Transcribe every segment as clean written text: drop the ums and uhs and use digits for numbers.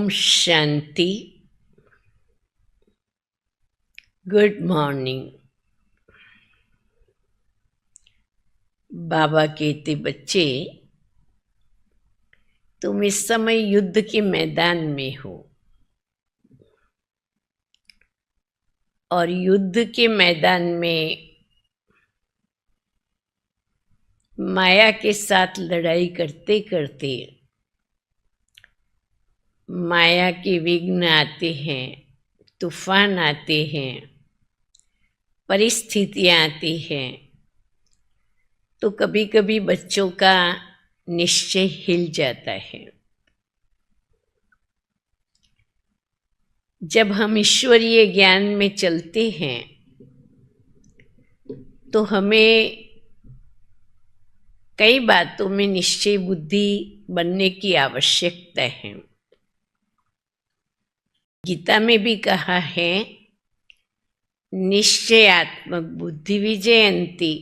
Om Shanti. Good morning. बाबा कहते, बच्चे तुम इस समय युद्ध के मैदान में हो और युद्ध के मैदान में माया के साथ लड़ाई करते करते माया के विघ्न आते हैं, तूफान आते हैं, परिस्थितियां आती हैं, तो कभी कभी बच्चों का निश्चय हिल जाता है। जब हम ईश्वरीय ज्ञान में चलते हैं तो हमें कई बातों में निश्चय बुद्धि बनने की आवश्यकता है। गीता में भी कहा है, निश्चयात्मक बुद्धि विजयंती,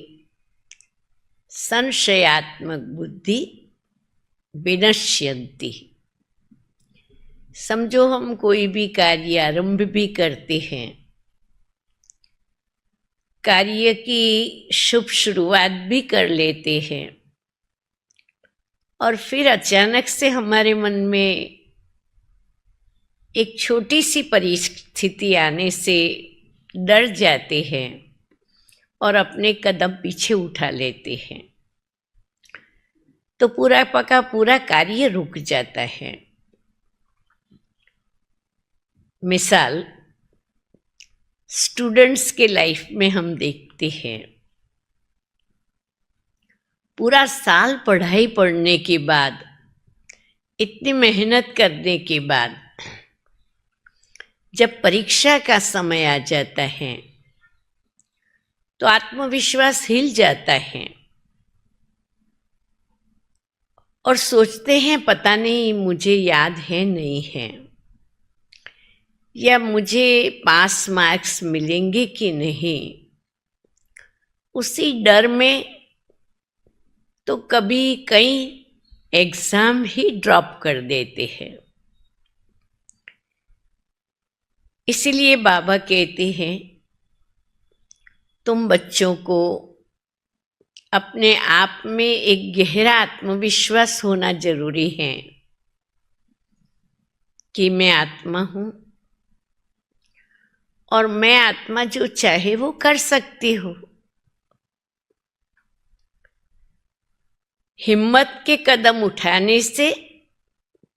संशयात्मक बुद्धि विनश्यंती। समझो हम कोई भी कार्य आरंभ भी करते हैं, कार्य की शुभ शुरुआत भी कर लेते हैं और फिर अचानक से हमारे मन में एक छोटी सी परिस्थिति आने से डर जाते हैं और अपने कदम पीछे उठा लेते हैं, तो पूरा पका पूरा कार्य रुक जाता है। मिसाल स्टूडेंट्स के लाइफ में हम देखते हैं, पूरा साल पढ़ाई पढ़ने के बाद, इतनी मेहनत करने के बाद जब परीक्षा का समय आ जाता है तो आत्मविश्वास हिल जाता है और सोचते हैं पता नहीं मुझे याद है नहीं है, या मुझे पास मार्क्स मिलेंगे कि नहीं। उसी डर में तो कभी कई एग्जाम ही ड्रॉप कर देते हैं। इसीलिए बाबा कहते हैं, तुम बच्चों को अपने आप में एक गहरा आत्मविश्वास होना जरूरी है कि मैं आत्मा हूं और मैं आत्मा जो चाहे वो कर सकती हूँ। हिम्मत के कदम उठाने से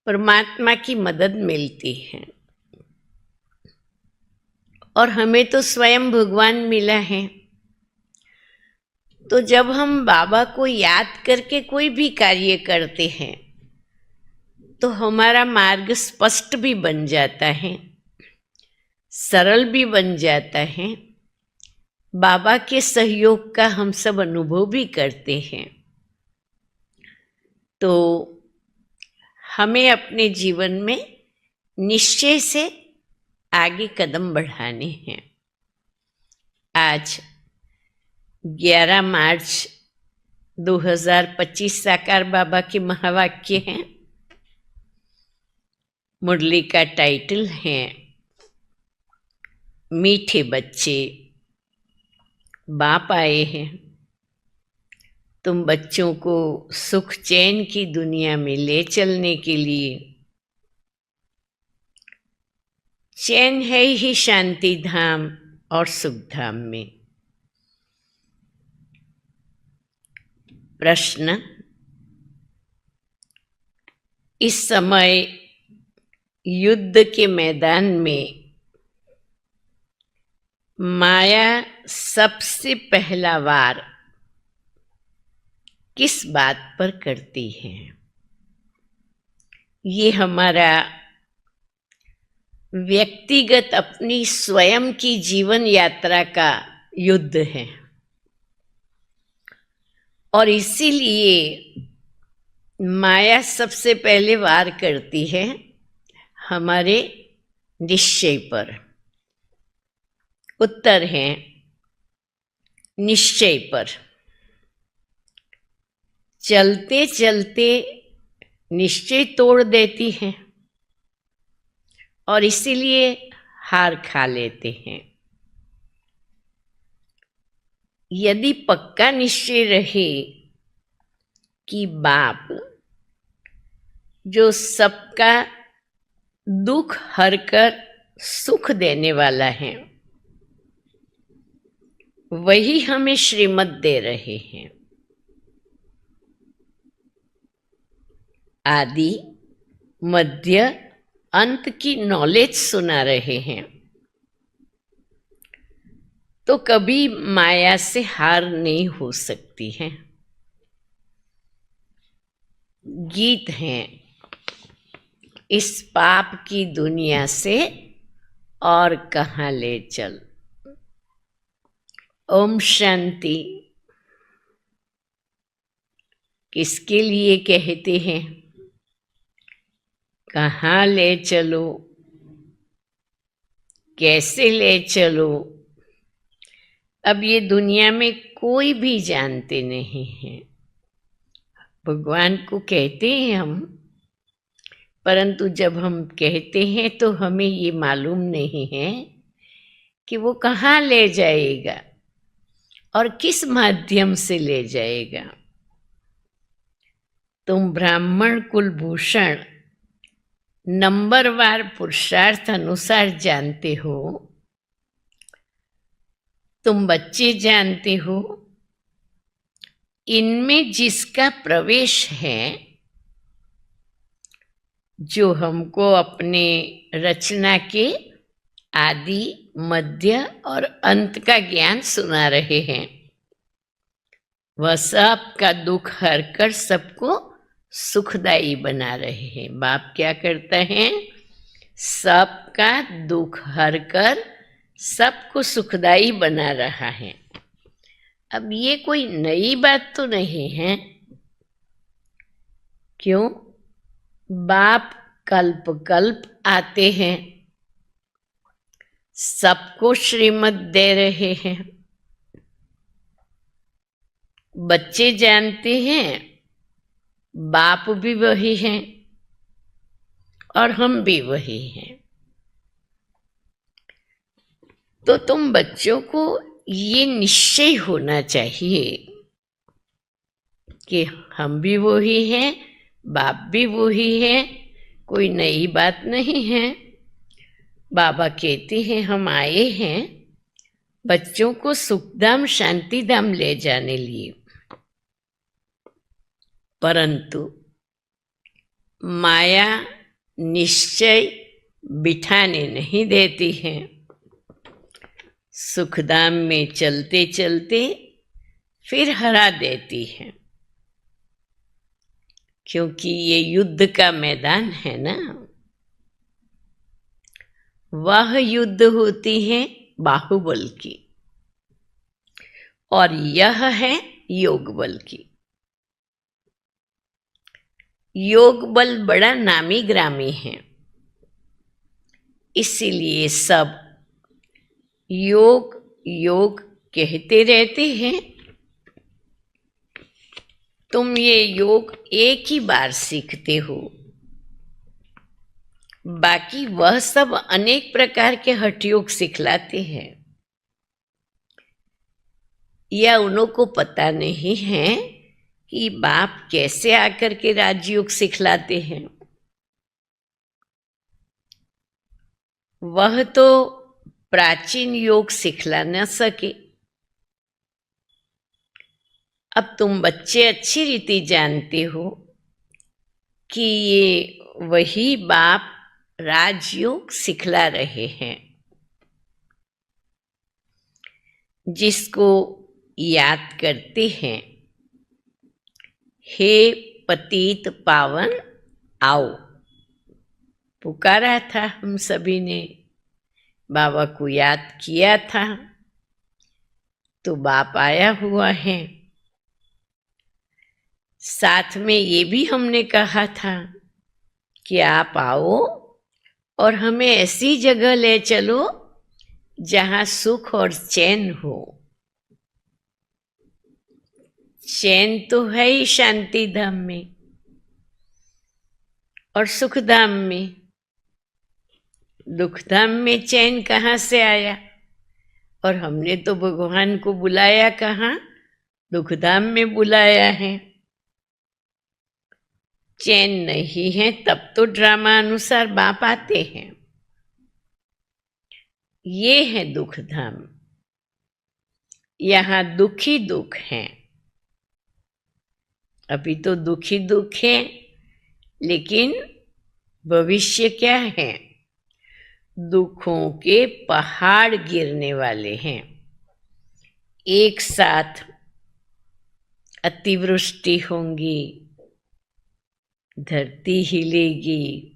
परमात्मा की मदद मिलती है और हमें तो स्वयं भगवान मिला है। तो जब हम बाबा को याद करके कोई भी कार्य करते हैं तो हमारा मार्ग स्पष्ट भी बन जाता है, सरल भी बन जाता है। बाबा के सहयोग का हम सब अनुभव भी करते हैं। तो हमें अपने जीवन में निश्चय से आगे कदम बढ़ाने हैं। आज 11 मार्च 2025 साकार बाबा के महावाक्य हैं। मुरली का टाइटल है, मीठे बच्चे बाप आए हैं। तुम बच्चों को सुख चैन की दुनिया में ले चलने के लिए। चैन है ही शांति धाम और सुख धाम में। प्रश्न, इस समय युद्ध के मैदान में माया सबसे पहला वार किस बात पर करती है? ये हमारा व्यक्तिगत अपनी स्वयं की जीवन यात्रा का युद्ध है और इसीलिए माया सबसे पहले वार करती है हमारे निश्चय पर। उत्तर है निश्चय पर। चलते चलते निश्चय तोड़ देती है और इसीलिए हार खा लेते हैं। यदि पक्का निश्चय रहे कि बाप जो सबका दुख हरकर सुख देने वाला है, वही हमें श्रीमत दे रहे हैं, आदि मध्य अंत की नॉलेज सुना रहे हैं, तो कभी माया से हार नहीं हो सकती है। गीत हैं, इस पाप की दुनिया से और कहाँ ले चल। ओम शांति। किसके लिए कहते हैं? कहाँ ले चलो, कैसे ले चलो, अब ये दुनिया में कोई भी जानते नहीं है। भगवान को कहते हैं हम, परंतु जब हम कहते हैं तो हमें ये मालूम नहीं है कि वो कहाँ ले जाएगा और किस माध्यम से ले जाएगा। तुम ब्राह्मण कुलभूषण नंबरवार पुरुषार्थ अनुसार जानते हो, तुम बच्चे जानते हो, इनमें जिसका प्रवेश है, जो हमको अपने रचना के आदि मध्य और अंत का ज्ञान सुना रहे हैं, वह सबका दुख हरकर सबको सुखदायी बना रहे हैं। बाप क्या करता है? सबका दुख हरकर सबको सुखदायी बना रहा है। अब ये कोई नई बात तो नहीं है। क्यों? बाप कल्प कल्प आते हैं, सबको श्रीमत दे रहे हैं। बच्चे जानते हैं बाप भी वही हैं और हम भी वही हैं। तो तुम बच्चों को ये निश्चय होना चाहिए कि हम भी वही हैं, बाप भी वही है, कोई नई बात नहीं है। बाबा कहते हैं हम आए हैं बच्चों को सुखधाम शांतिधाम ले जाने लिए, परंतु माया निश्चय बिठाने नहीं देती है। सुखधाम में चलते चलते फिर हरा देती है, क्योंकि ये युद्ध का मैदान है ना। वह युद्ध होती है बाहुबल की और यह है योग बल की। योग बल बड़ा नामी ग्रामी है, इसीलिए सब योग योग कहते रहते हैं। तुम ये योग एक ही बार सीखते हो, बाकी वह सब अनेक प्रकार के हठ योग सिखलाते हैं। या उन्हों को पता नहीं है कि बाप कैसे आकर के राजयोग सिखलाते हैं। वह तो प्राचीन योग सिखला न सके। अब तुम बच्चे अच्छी रीति जानते हो कि ये वही बाप राजयोग सिखला रहे हैं, जिसको याद करते हैं, हे पतित पावन आओ। पुकारा था हम सभी ने, बाबा को याद किया था, तो बाप आया हुआ है। साथ में ये भी हमने कहा था कि आप आओ और हमें ऐसी जगह ले चलो जहां सुख और चैन हो। चैन तो है ही शांति धाम में और सुख धाम में, दुखधाम में चैन कहाँ से आया? और हमने तो भगवान को बुलाया कहाँ? दुखधाम में बुलाया है। चैन नहीं है तब तो ड्रामा अनुसार बाप आते हैं। ये है दुखधाम। यहाँ दुखी दुख हैं। अभी तो दुखी दुख है, लेकिन भविष्य क्या है? दुखों के पहाड़ गिरने वाले हैं। एक साथ अतिवृष्टि होंगी, धरती हिलेगी,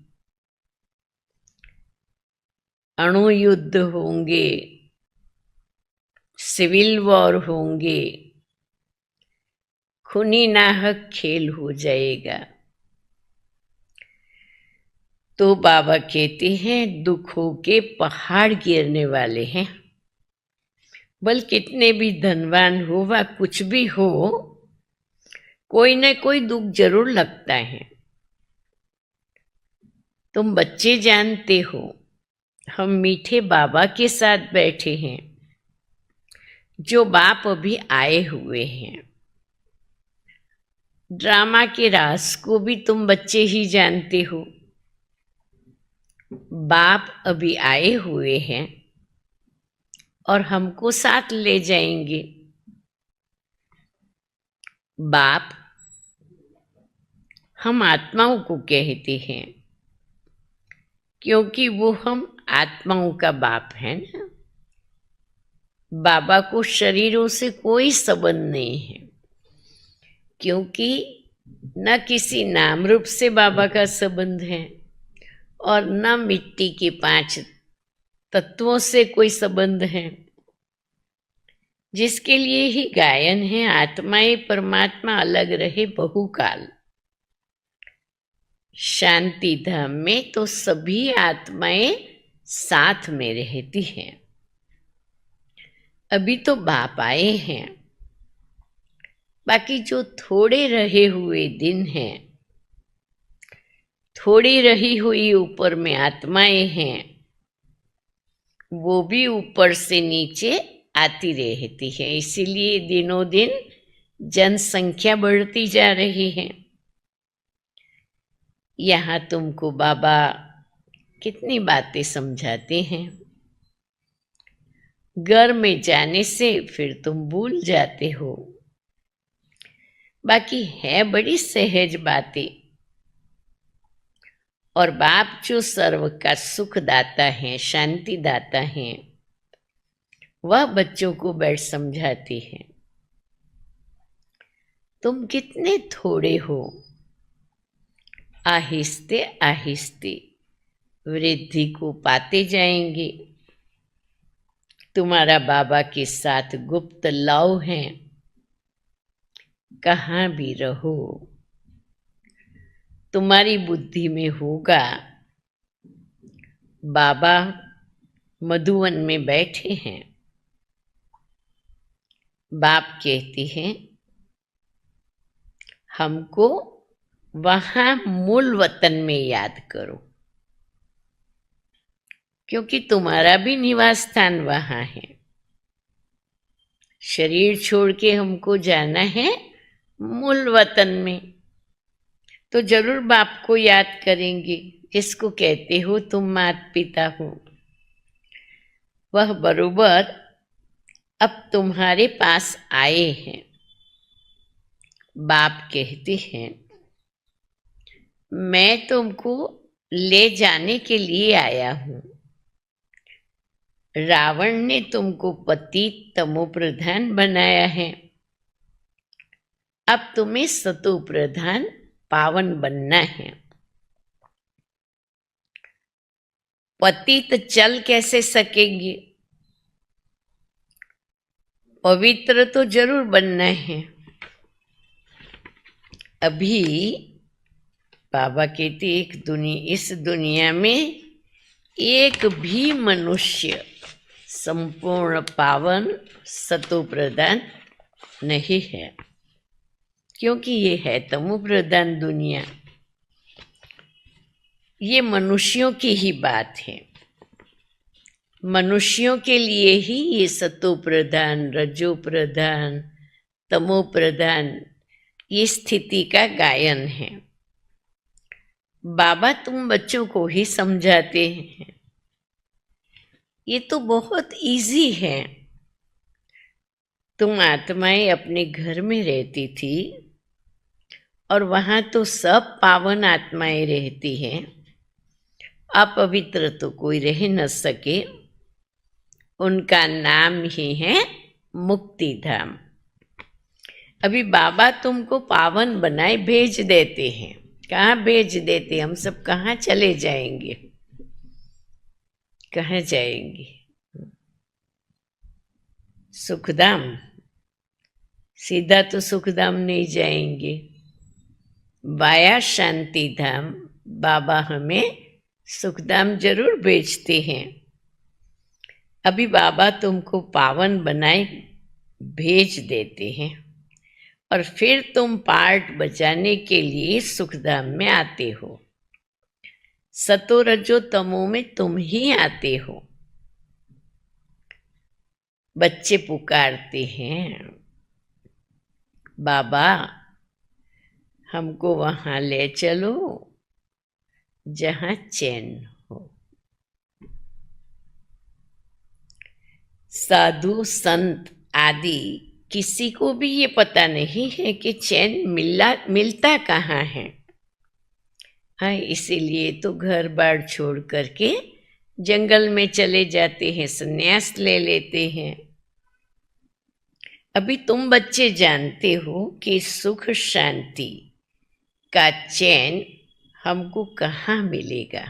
अणुयुद्ध होंगे, सिविल वॉर होंगे, खूनी नाहक खेल हो जाएगा। तो बाबा कहते हैं दुखों के पहाड़ गिरने वाले हैं। बल कितने भी धनवान हो व कुछ भी हो, कोई न कोई दुख जरूर लगता है। तुम बच्चे जानते हो, हम मीठे बाबा के साथ बैठे हैं, जो बाप अभी आए हुए हैं। ड्रामा के राज को भी तुम बच्चे ही जानते हो। बाप अभी आए हुए हैं और हमको साथ ले जाएंगे। बाप हम आत्माओं को कहते हैं, क्योंकि वो हम आत्माओं का बाप है ना। बाबा को शरीरों से कोई संबंध नहीं है, क्योंकि न किसी नाम रूप से बाबा का संबंध है और न मिट्टी के 5 तत्वों से कोई संबंध है। जिसके लिए ही गायन है, आत्माएं परमात्मा अलग रहे बहुकाल। शांति धाम में तो सभी आत्माएं साथ में रहती हैं। अभी तो बाप आए हैं, बाकी जो थोड़े रहे हुए दिन हैं, थोड़ी रही हुई ऊपर में आत्माएं हैं, वो भी ऊपर से नीचे आती रहती है। इसीलिए दिनों दिन जनसंख्या बढ़ती जा रही है। यहाँ तुमको बाबा कितनी बातें समझाते हैं। घर में जाने से फिर तुम भूल जाते हो। बाकी है बड़ी सहज बातें। और बाप जो सर्व का सुख दाता है, शांति दाता है, वह बच्चों को बैठ समझाते हैं। तुम कितने थोड़े हो, आहिस्ते आहिस्ते वृद्धि को पाते जाएंगे। तुम्हारा बाबा के साथ गुप्त लव है। कहाँ भी रहो, तुम्हारी बुद्धि में होगा बाबा मधुवन में बैठे हैं। बाप कहते हैं हमको वहां मूल वतन में याद करो, क्योंकि तुम्हारा भी निवास स्थान वहां है। शरीर छोड़ के हमको जाना है मूल वतन में, तो जरूर बाप को याद करेंगे। जिसको कहते हो तुम माता पिता हो, वह बरोबर अब तुम्हारे पास आए हैं। बाप कहते हैं मैं तुमको ले जाने के लिए आया हूं। रावण ने तुमको पतित तमो प्रधान बनाया है, अब तुम्हें सतो प्रधान पावन बनना है। पतित चल कैसे सकेंगे? पवित्र तो जरूर बनना है। अभी बाबा कहते इस दुनिया में एक भी मनुष्य संपूर्ण पावन सतो प्रधान नहीं है, क्योंकि ये है तमो प्रधान दुनिया। ये मनुष्यों की ही बात है। मनुष्यों के लिए ही ये सतो प्रधान, रजो प्रधान, तमो प्रधान ये स्थिति का गायन है। बाबा तुम बच्चों को ही समझाते हैं। ये तो बहुत इजी है। तुम आत्माएं अपने घर में रहती थी और वहां तो सब पावन आत्माएं रहती हैं। अपवित्र तो कोई रह न सके। उनका नाम ही है मुक्ति धाम। अभी बाबा तुमको पावन बनाए भेज देते हैं। कहाँ भेज देते? हम सब कहाँ चले जाएंगे? कहाँ जाएंगे? सुखधाम? सीधा तो सुखधाम नहीं जाएंगे। वाया शांति धाम बाबा हमें सुखधाम जरूर भेजते हैं। अभी बाबा तुमको पावन बनाए भेज देते हैं और फिर तुम पार्ट बजाने के लिए सुखधाम में आते हो। सतो रजो तमो में तुम ही आते हो। बच्चे पुकारते हैं, बाबा हमको वहां ले चलो जहां चैन हो। साधु संत आदि किसी को भी ये पता नहीं है कि चैन मिलता कहाँ है। हाँ, इसीलिए तो घर बार छोड़ करके जंगल में चले जाते हैं, संन्यास ले लेते हैं। अभी तुम बच्चे जानते हो कि सुख शांति का चैन हमको कहाँ मिलेगा।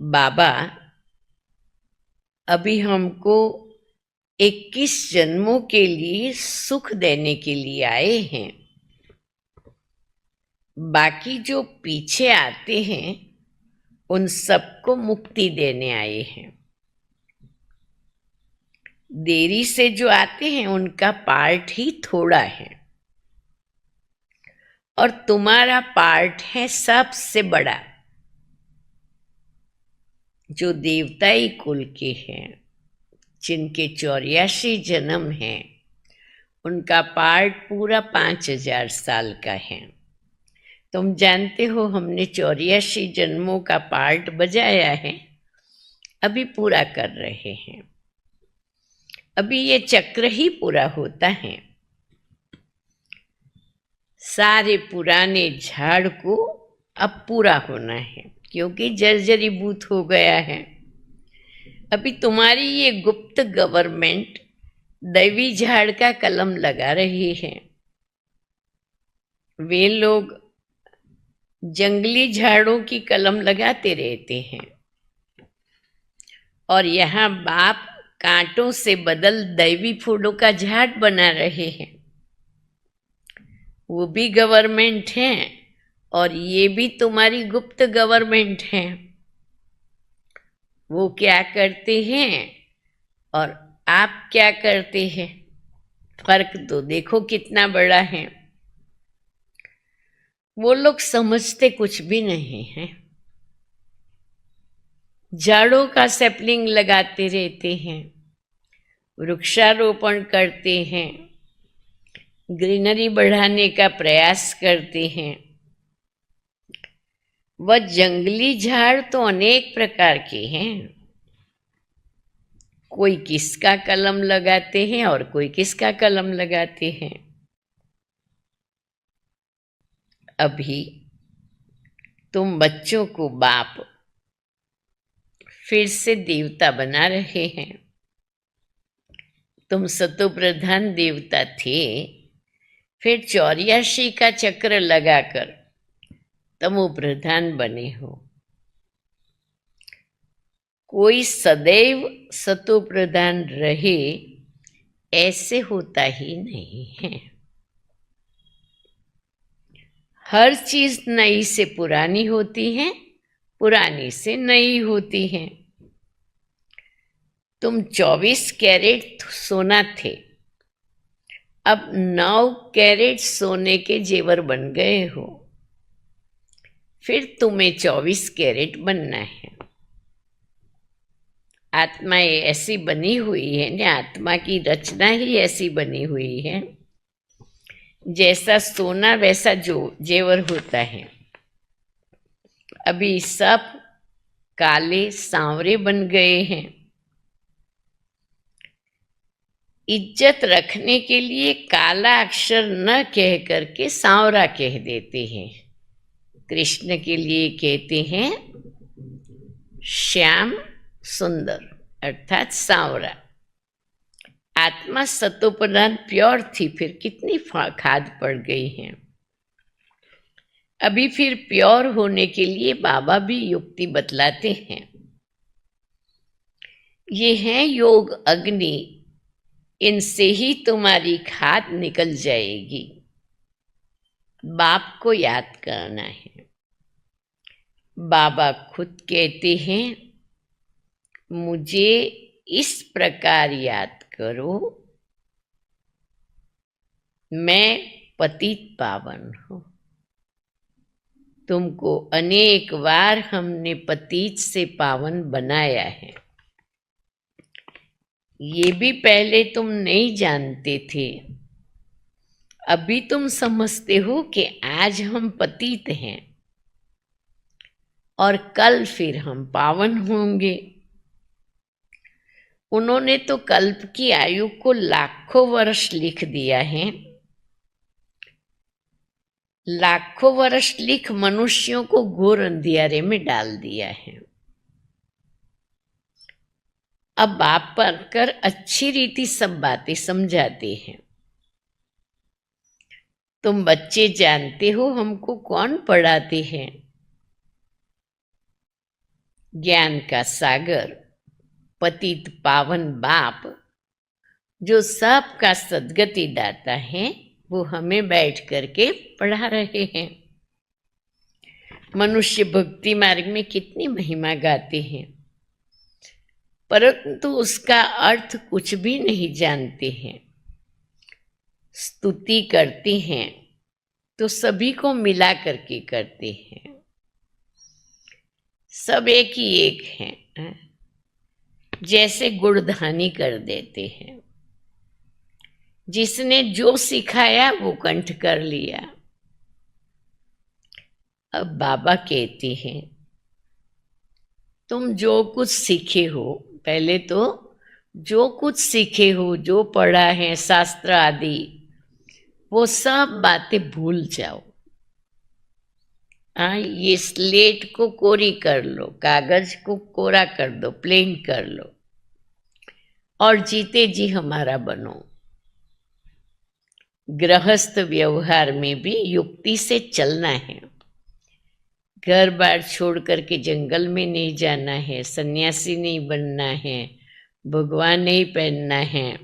बाबा अभी हमको 21 जन्मों के लिए सुख देने के लिए आए हैं। बाकी जो पीछे आते हैं उन सबको मुक्ति देने आए हैं। देरी से जो आते हैं उनका पार्ट ही थोड़ा है और तुम्हारा पार्ट है सबसे बड़ा। जो देवताई कुल के हैं, जिनके 84 जन्म हैं, उनका पार्ट पूरा 5000 साल का है। तुम जानते हो हमने 84 जन्मों का पार्ट बजाया है, अभी पूरा कर रहे हैं। अभी ये चक्र ही पूरा होता है। सारे पुराने झाड़ को अब पूरा होना है क्योंकि जर्जरीभूत हो गया है। अभी तुम्हारी ये गुप्त गवर्नमेंट दैवी झाड़ का कलम लगा रही है। वे लोग जंगली झाड़ों की कलम लगाते रहते हैं और यहाँ बाप कांटों से बदल दैवी फूलों का झाड़ बना रहे हैं। वो भी गवर्नमेंट है और ये भी तुम्हारी गुप्त गवर्नमेंट है। वो क्या करते हैं और आप क्या करते हैं, फर्क तो देखो कितना बड़ा है। वो लोग समझते कुछ भी नहीं है। झाड़ों का सैपलिंग लगाते रहते हैं, वृक्षारोपण करते हैं, ग्रीनरी बढ़ाने का प्रयास करते हैं। वह जंगली झाड़ तो अनेक प्रकार के हैं। कोई किसका कलम लगाते हैं और कोई किसका कलम लगाते हैं। अभी तुम बच्चों को बाप फिर से देवता बना रहे हैं। तुम सतो प्रधान देवता थे, फिर 84 का चक्र लगाकर तमो प्रधान बने हो। कोई सदैव सतो प्रधान रहे ऐसे होता ही नहीं है। हर चीज नई से पुरानी होती है, पुरानी से नई होती है। तुम 24 कैरेट सोना थे, अब 9 कैरेट सोने के जेवर बन गए हो। फिर तुम्हें 24 कैरेट बनना है। आत्माएं ऐसी बनी हुई है ना, आत्मा की रचना ही ऐसी बनी हुई है, जैसा सोना वैसा जो जेवर होता है। अभी सब काले सांवरे बन गए हैं। इज्जत रखने के लिए काला अक्षर न कह करके सांवरा कह देते हैं। कृष्ण के लिए कहते हैं श्याम सुंदर, अर्थात सांवरा। आत्मा सतोप्रधान प्योर थी, फिर कितनी खाद पड़ गई है। अभी फिर प्योर होने के लिए बाबा भी युक्ति बतलाते हैं। ये है योग अग्नि, इनसे ही तुम्हारी खाद निकल जाएगी। बाप को याद करना है। बाबा खुद कहते हैं मुझे इस प्रकार याद करो, मैं पतित पावन हूं। तुमको अनेक बार हमने पतित से पावन बनाया है। ये भी पहले तुम नहीं जानते थे, अभी तुम समझते हो कि आज हम पतित हैं और कल फिर हम पावन होंगे। उन्होंने तो कल्प की आयु को लाखों वर्ष लिख दिया है। लाखों वर्ष लिख मनुष्यों को घोर अंधियारे में डाल दिया है। अब बाप पर कर अच्छी रीति सब बातें समझाते हैं। तुम बच्चे जानते हो हमको कौन पढ़ाते हैं? ज्ञान का सागर पतित पावन बाप, जो सबका सद्गति दाता है, वो हमें बैठ करके पढ़ा रहे हैं। मनुष्य भक्ति मार्ग में कितनी महिमा गाते हैं, परंतु उसका अर्थ कुछ भी नहीं जानते हैं। स्तुति करते हैं तो सभी को मिला करके करते हैं। सब एक ही एक हैं, जैसे गुड़धानी कर देते हैं। जिसने जो सिखाया वो कंठ कर लिया। अब बाबा कहते हैं तुम जो कुछ सीखे हो, पहले तो जो कुछ सीखे हो, जो पढ़ा है शास्त्र आदि, वो सब बातें भूल जाओ। ये स्लेट को कोरी कर लो, कागज को कोरा कर दो, प्लेन कर लो और जीते जी हमारा बनो। गृहस्थ व्यवहार में भी युक्ति से चलना है। घर बार छोड़ करके जंगल में नहीं जाना है, सन्यासी नहीं बनना है, भगवान नहीं पहनना है।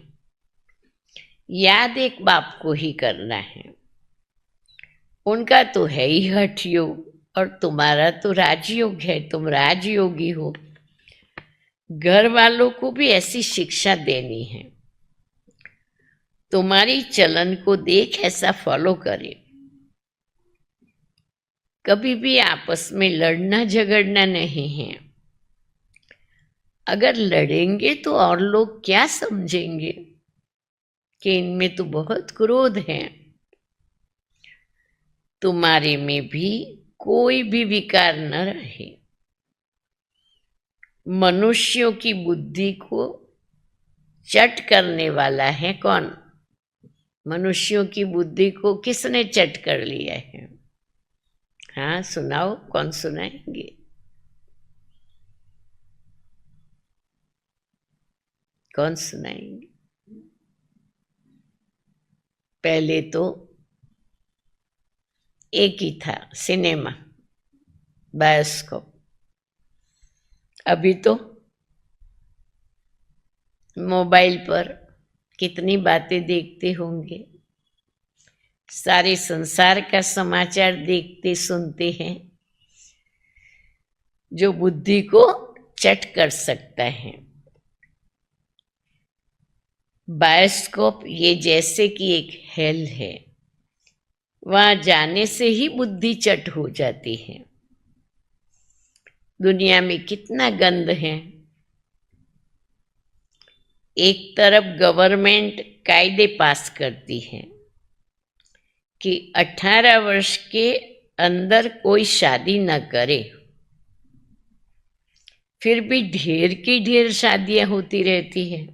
याद एक बाप को ही करना है। उनका तो है ही हठ योग और तुम्हारा तो राजयोग है, तुम राजयोगी हो। घर वालों को भी ऐसी शिक्षा देनी है। तुम्हारी चलन को देख ऐसा फॉलो करे। कभी भी आपस में लड़ना झगड़ना नहीं है। अगर लड़ेंगे तो और लोग क्या समझेंगे कि इनमें तो बहुत क्रोध है। तुम्हारे में भी कोई भी विकार न रहे। मनुष्यों की बुद्धि को चट करने वाला है कौन? मनुष्यों की बुद्धि को किसने चट कर लिया है? हाँ सुनाओ, कौन सुनाएंगे? कौन सुनाएंगे? पहले तो एक ही था, सिनेमा, बायोस्कोप। अभी तो मोबाइल पर कितनी बातें देखते होंगे। सारे संसार का समाचार देखते सुनते हैं, जो बुद्धि को चट कर सकता है। बायोस्कोप ये जैसे कि एक हेल है, वहां जाने से ही बुद्धि चट हो जाती है। दुनिया में कितना गंद है, एक तरफ गवर्नमेंट कायदे पास करती है कि 18 वर्ष के अंदर कोई शादी न करे, फिर भी ढेर की ढेर शादियां होती रहती है।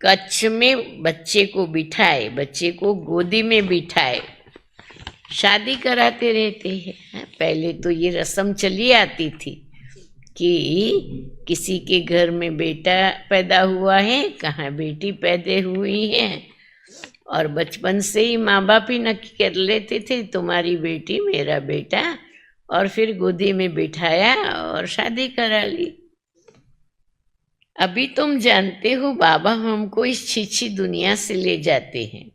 कच्छ में बच्चे को बिठाए, बच्चे को गोदी में बिठाए शादी कराते रहते हैं। पहले तो ये रस्म चली आती थी कि किसी के घर में बेटा पैदा हुआ है, कहाँ बेटी पैदा हुई है, और बचपन से ही माँ बाप ही नक्की कर लेते थे तुम्हारी बेटी मेरा बेटा, और फिर गोदी में बिठाया और शादी करा ली। अभी तुम जानते हो बाबा हमको इस छीछी दुनिया से ले जाते हैं,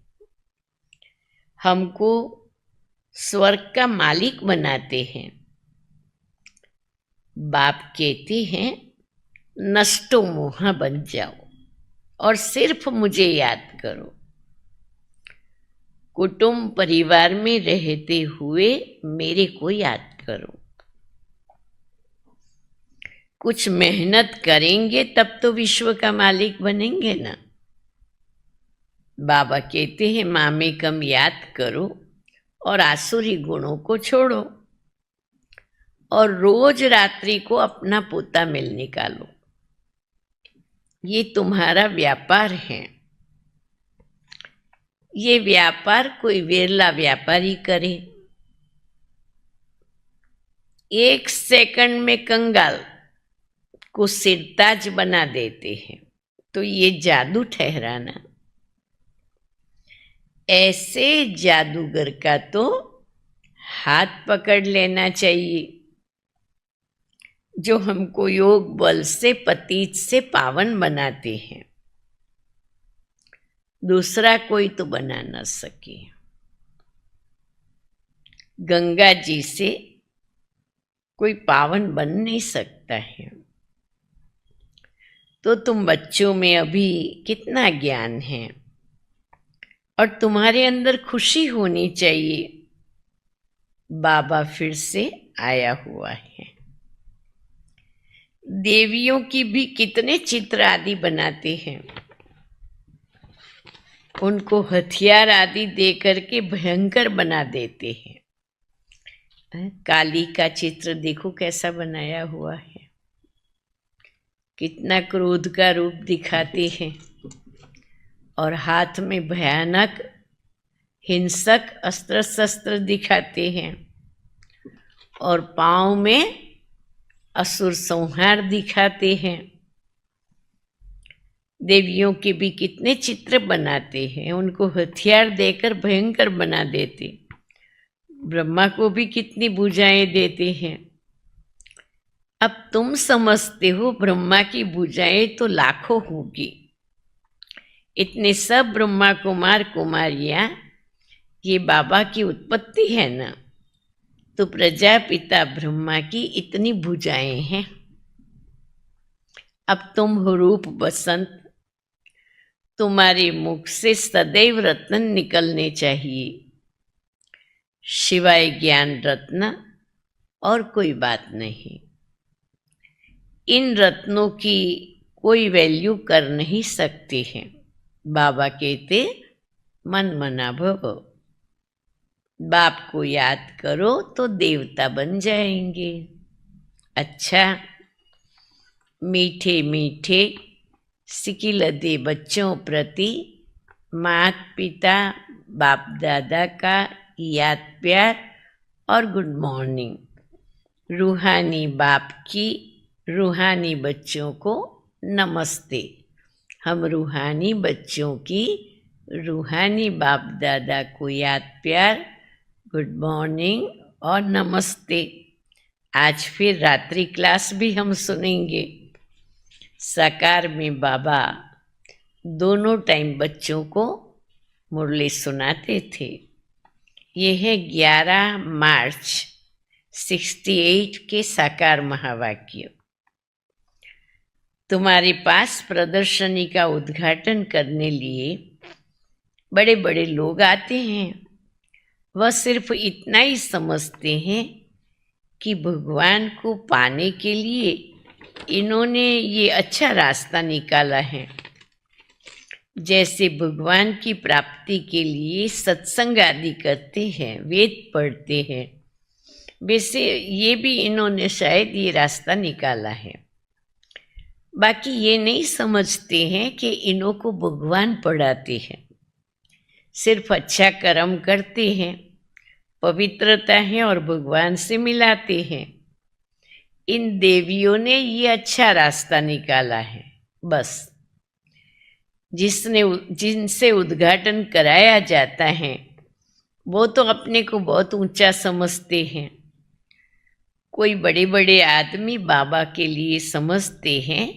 हमको स्वर्ग का मालिक बनाते हैं। बाप कहते हैं नष्टो मोहा बन जाओ और सिर्फ मुझे याद करो। कुटुंब परिवार में रहते हुए मेरे को याद करो। कुछ मेहनत करेंगे तब तो विश्व का मालिक बनेंगे ना। बाबा कहते हैं मामे कम याद करो और आसुरी गुणों को छोड़ो, और रोज रात्रि को अपना पोता मिल निकालो। ये तुम्हारा व्यापार है। ये व्यापार कोई वेरला व्यापारी करे। 1 सेकंड में कंगाल को सिरताज बना देते हैं, तो ये जादू ठहराना। ऐसे जादूगर का तो हाथ पकड़ लेना चाहिए, जो हमको योग बल से पतित से पावन बनाते हैं। दूसरा कोई तो बना न सके। गंगा जी से कोई पावन बन नहीं सकता है। तो तुम बच्चों में अभी कितना ज्ञान है, और तुम्हारे अंदर खुशी होनी चाहिए। बाबा फिर से आया हुआ है। देवियों की भी कितने चित्र आदि बनाते हैं, उनको हथियार आदि दे करके भयंकर बना देते हैं। काली का चित्र देखो कैसा बनाया हुआ है, कितना क्रोध का रूप दिखाते हैं, और हाथ में भयानक हिंसक अस्त्र शस्त्र दिखाते हैं, और पाँव में असुर संहार दिखाते हैं। देवियों के भी कितने चित्र बनाते हैं, उनको हथियार देकर भयंकर बना देते। ब्रह्मा को भी कितनी भुजाएं देते हैं। अब तुम समझते हो ब्रह्मा की भुजाएं तो लाखों होगी। इतने सब ब्रह्मा कुमार कुमारियां ये बाबा की उत्पत्ति है ना, तो प्रजापिता ब्रह्मा की इतनी भुजाएं हैं। अब तुम हो रूप बसंत, तुम्हारे मुख से सदैव रत्न निकलने चाहिए, शिवाय ज्ञान रत्न और कोई बात नहीं। इन रत्नों की कोई वैल्यू कर नहीं सकते हैं। बाबा कहते मन मना भव, बाप को याद करो तो देवता बन जाएंगे। अच्छा, मीठे मीठे सिकिलदे बच्चों प्रति माता पिता बाप दादा का याद प्यार और गुड मॉर्निंग। रूहानी बाप की रूहानी बच्चों को नमस्ते। हम रूहानी बच्चों की रूहानी बाप दादा को याद प्यार, गुड मॉर्निंग और नमस्ते। आज फिर रात्रि क्लास भी हम सुनेंगे। साकार में बाबा दोनों टाइम बच्चों को मुरली सुनाते थे। ये है 11 मार्च 68 के साकार महावाक्य। तुम्हारे पास प्रदर्शनी का उद्घाटन करने लिए बड़े बड़े लोग आते हैं। वह सिर्फ इतना ही समझते हैं कि भगवान को पाने के लिए इन्होंने ये अच्छा रास्ता निकाला है। जैसे भगवान की प्राप्ति के लिए सत्संग आदि करते हैं, वेद पढ़ते हैं, वैसे ये भी इन्होंने शायद ये रास्ता निकाला है। बाकी ये नहीं समझते हैं कि इन्हों को भगवान पढ़ाते हैं, सिर्फ अच्छा कर्म करते हैं, पवित्रता है और भगवान से मिलाते हैं। इन देवियों ने ये अच्छा रास्ता निकाला है। बस जिनसे उद्घाटन कराया जाता है वो तो अपने को बहुत ऊंचा समझते हैं। कोई बड़े बड़े आदमी बाबा के लिए समझते हैं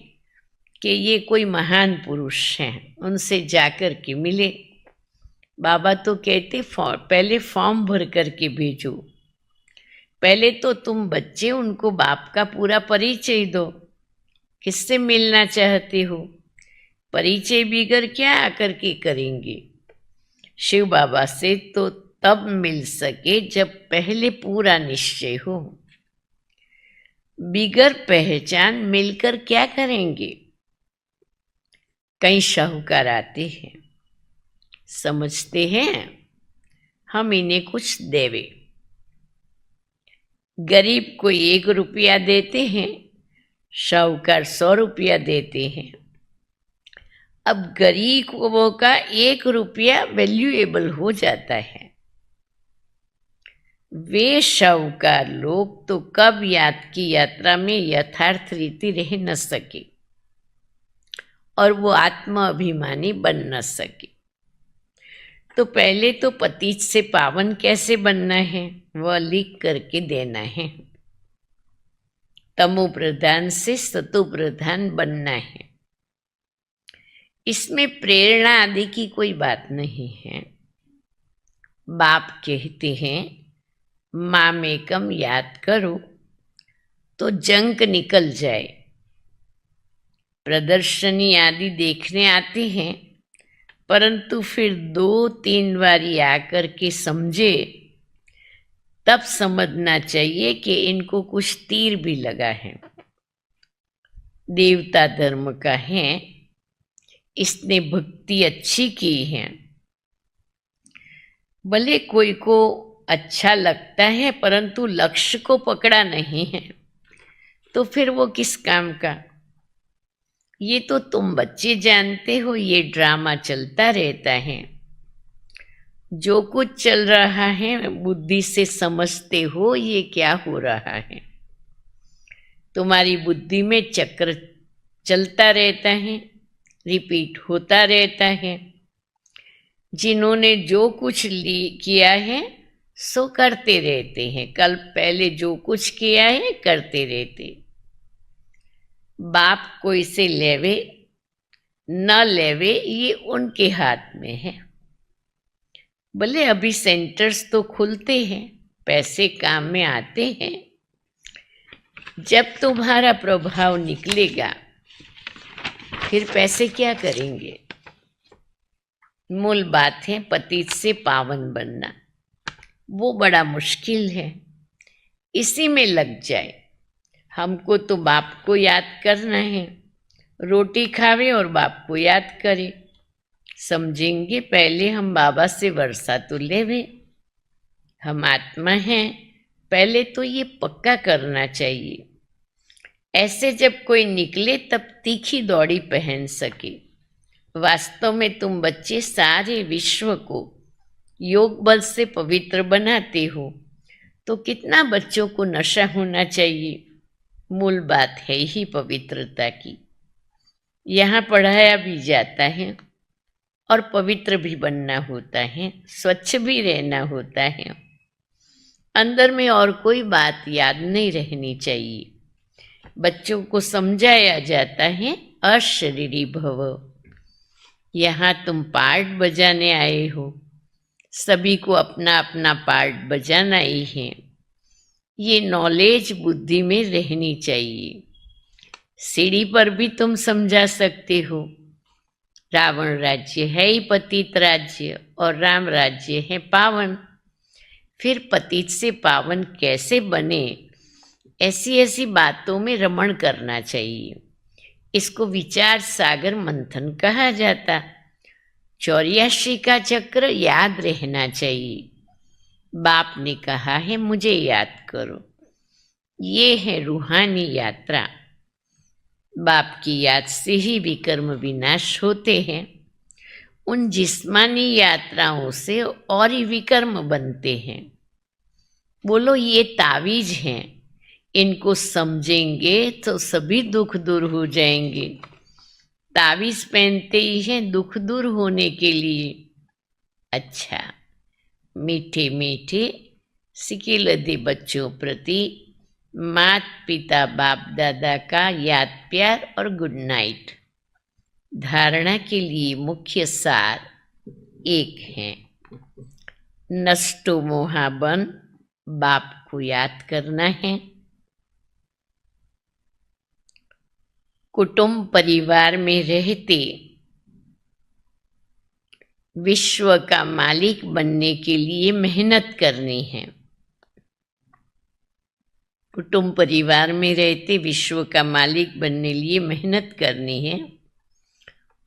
कि ये कोई महान पुरुष हैं, उनसे जाकर के मिले। बाबा तो कहते पहले फॉर्म भर करके भेजो, पहले तो तुम बच्चे उनको बाप का पूरा परिचय दो, किससे मिलना चाहते हो। परिचय बिगर क्या आकर के करेंगे। शिव बाबा से तो तब मिल सके जब पहले पूरा निश्चय हो। बिगर पहचान मिलकर क्या करेंगे। कई शाहूकार आते हैं, समझते हैं हम इन्हें कुछ देवे। गरीब को 1 रुपया देते हैं, शाहूकार 100 रुपया देते हैं। अब गरीबों का 1 रुपया वैल्यूएबल हो जाता है। वे शाहूकार लोग तो कब याद की यात्रा में यथार्थ रीति रह न सके और वो आत्मा अभिमानी बन न सके। तो पहले तो पतित से पावन कैसे बनना है वह लिख करके देना है। तमो प्रधान से सतो प्रधान बनना है। इसमें प्रेरणा आदि की कोई बात नहीं है। बाप कहते हैं मामेकम याद करो तो जंक निकल जाए। प्रदर्शनी आदि देखने आते हैं, परंतु फिर 2-3 बारी आकर के समझे तब समझना चाहिए कि इनको कुछ तीर भी लगा है। देवता धर्म का है, इसने भक्ति अच्छी की है। भले कोई को अच्छा लगता है परंतु लक्ष्य को पकड़ा नहीं है, तो फिर वो किस काम का। ये तो तुम बच्चे जानते हो, ये ड्रामा चलता रहता है। जो कुछ चल रहा है बुद्धि से समझते हो ये क्या हो रहा है। तुम्हारी बुद्धि में चक्र चलता रहता है, रिपीट होता रहता है। जिन्होंने जो कुछ किया है सो करते रहते हैं। कल पहले जो कुछ किया है करते रहते। बाप कोई से लेवे न लेवे ये उनके हाथ में है। भले अभी सेंटर्स तो खुलते हैं, पैसे काम में आते हैं। जब तुम्हारा प्रभाव निकलेगा फिर पैसे क्या करेंगे। मूल बात है पतित से पावन बनना, वो बड़ा मुश्किल है। इसी में लग जाए। हमको तो बाप को याद करना है, रोटी खावे और बाप को याद करे। समझेंगे पहले हम बाबा से वर्षा तो लेवे, हम आत्मा हैं, पहले तो ये पक्का करना चाहिए। ऐसे जब कोई निकले तब तीखी दौड़ी पहन सके। वास्तव में तुम बच्चे सारे विश्व को योग बल से पवित्र बनाते हो, तो कितना बच्चों को नशा होना चाहिए। मूल बात है ही पवित्रता की। यहाँ पढ़ाया भी जाता है और पवित्र भी बनना होता है, स्वच्छ भी रहना होता है। अंदर में और कोई बात याद नहीं रहनी चाहिए। बच्चों को समझाया जाता है अशरीरी भव। यहाँ तुम पार्ट बजाने आए हो, सभी को अपना अपना पार्ट बजाना ही है। ये नॉलेज बुद्धि में रहनी चाहिए। सीढ़ी पर भी तुम समझा सकते हो। रावण राज्य है ही पतित राज्य और राम राज्य है पावन। फिर पतित से पावन कैसे बने ऐसी ऐसी बातों में रमण करना चाहिए। इसको विचार सागर मंथन कहा जाता। 84 का चक्र याद रहना चाहिए। बाप ने कहा है मुझे याद करो। ये है रूहानी यात्रा। बाप की याद से ही विकर्म विनाश होते हैं। उन जिस्मानी यात्राओं से और ही विकर्म बनते हैं। बोलो ये तावीज हैं, इनको समझेंगे तो सभी दुख दूर हो जाएंगे। तावीज पहनते ही हैं दुख दूर होने के लिए। अच्छा, मीठे मीठे सिकिलदे बच्चों प्रति मात पिता बाप दादा का याद प्यार और गुड नाइट। धारणा के लिए मुख्य सार एक है। नष्टो मोहाबन, बाप को याद करना है। कुटुंब परिवार में रहते विश्व का मालिक बनने के लिए मेहनत करनी है। कुटुंब परिवार में रहते विश्व का मालिक बनने लिए मेहनत करनी है।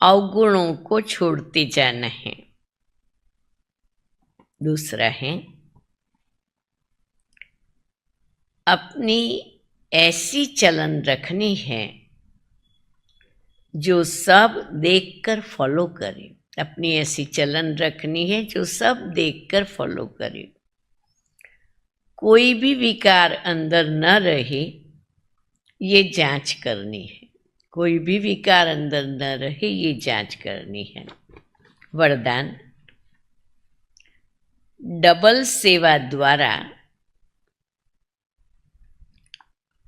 अवगुणों को छोड़ते जाना है। दूसरा है अपनी ऐसी चलन रखनी है जो सब देखकर फॉलो करे। अपनी ऐसी चलन रखनी है जो सब देखकर फॉलो करे। कोई भी विकार अंदर न रहे, ये जांच करनी है। कोई भी विकार अंदर न रहे, ये जांच करनी है। वरदान, डबल सेवा द्वारा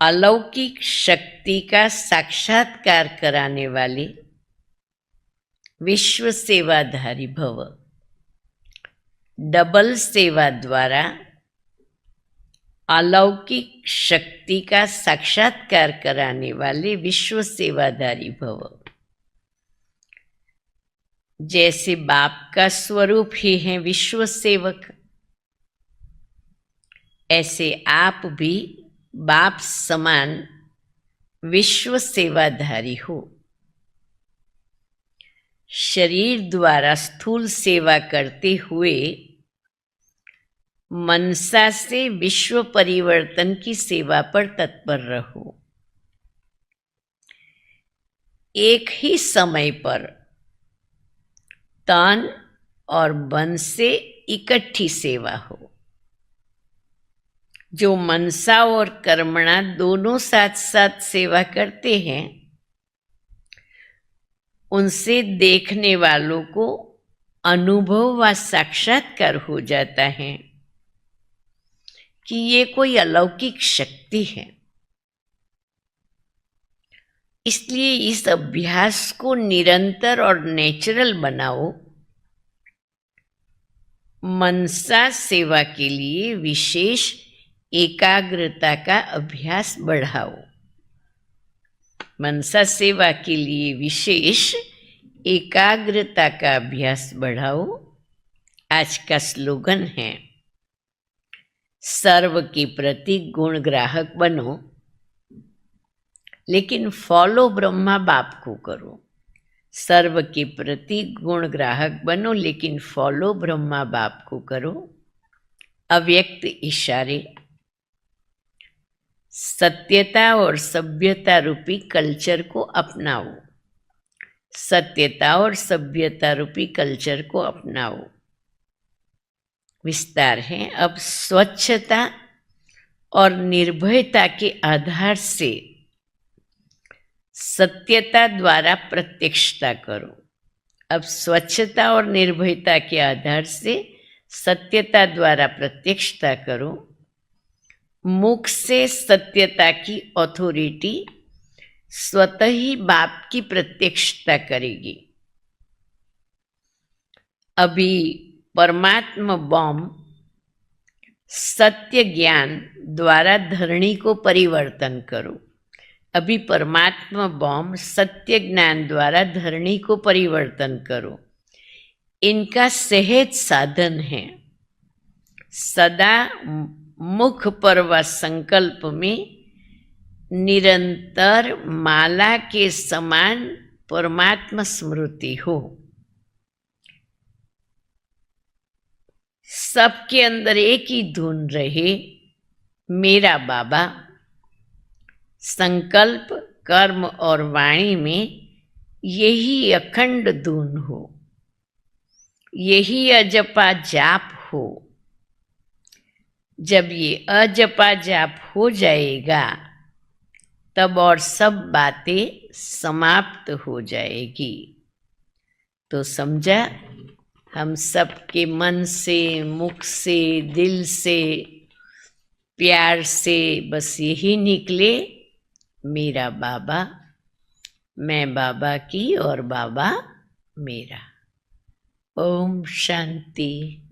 अलौकिक शक्ति का साक्षात्कार कराने वाले विश्व सेवाधारी भव। डबल सेवा द्वारा अलौकिक शक्ति का साक्षात्कार कराने वाले विश्व सेवाधारी भव। जैसे बाप का स्वरूप ही है विश्व सेवक, ऐसे आप भी बाप समान विश्व सेवाधारी हो। शरीर द्वारा स्थूल सेवा करते हुए मनसा से विश्व परिवर्तन की सेवा पर तत्पर रहो। एक ही समय पर तन और मन से इकट्ठी सेवा हो। जो मनसा और कर्मणा दोनों साथ साथ सेवा करते हैं, उनसे देखने वालों को अनुभव व साक्षात्कार हो जाता है कि ये कोई अलौकिक शक्ति है। इसलिए इस अभ्यास को निरंतर और नेचुरल बनाओ। मनसा सेवा के लिए विशेष एकाग्रता का अभ्यास बढ़ाओ। मनसा सेवा के लिए विशेष एकाग्रता का अभ्यास बढ़ाओ। आज का स्लोगन है, सर्व के प्रति गुण ग्राहक बनो, लेकिन फॉलो ब्रह्मा बाप को करो। सर्व के प्रति गुण ग्राहक बनो, लेकिन फॉलो ब्रह्मा बाप को करो। अव्यक्त इशारे, सत्यता और सभ्यता रूपी कल्चर को अपनाओ। सत्यता और सभ्यता रूपी कल्चर को अपनाओ। विस्तार है। अब स्वच्छता और निर्भयता के आधार से सत्यता द्वारा प्रत्यक्षता करो। अब स्वच्छता और निर्भयता के आधार से सत्यता द्वारा प्रत्यक्षता करो। मुख से सत्यता की अथॉरिटी स्वतः ही बाप की प्रत्यक्षता करेगी। अभी परमात्मा बॉम्ब सत्य ज्ञान द्वारा धरणी को परिवर्तन करो। अभी परमात्मा बॉम्ब सत्य ज्ञान द्वारा धरणी को परिवर्तन करो। इनका सहज साधन है। सदा मुख पर व संकल्प में निरंतर माला के समान परमात्मा स्मृति हो। सबके अंदर एक ही धुन रहे, मेरा बाबा। संकल्प, कर्म और वाणी में यही अखंड धुन हो, यही अजपा जाप हो। जब ये अजपा जाप हो जाएगा तब और सब बातें समाप्त हो जाएगी। तो समझा, हम सबके मन से, मुख से, दिल से, प्यार से बस यही निकले, मेरा बाबा, मैं बाबा की और बाबा मेरा। ओम शांति।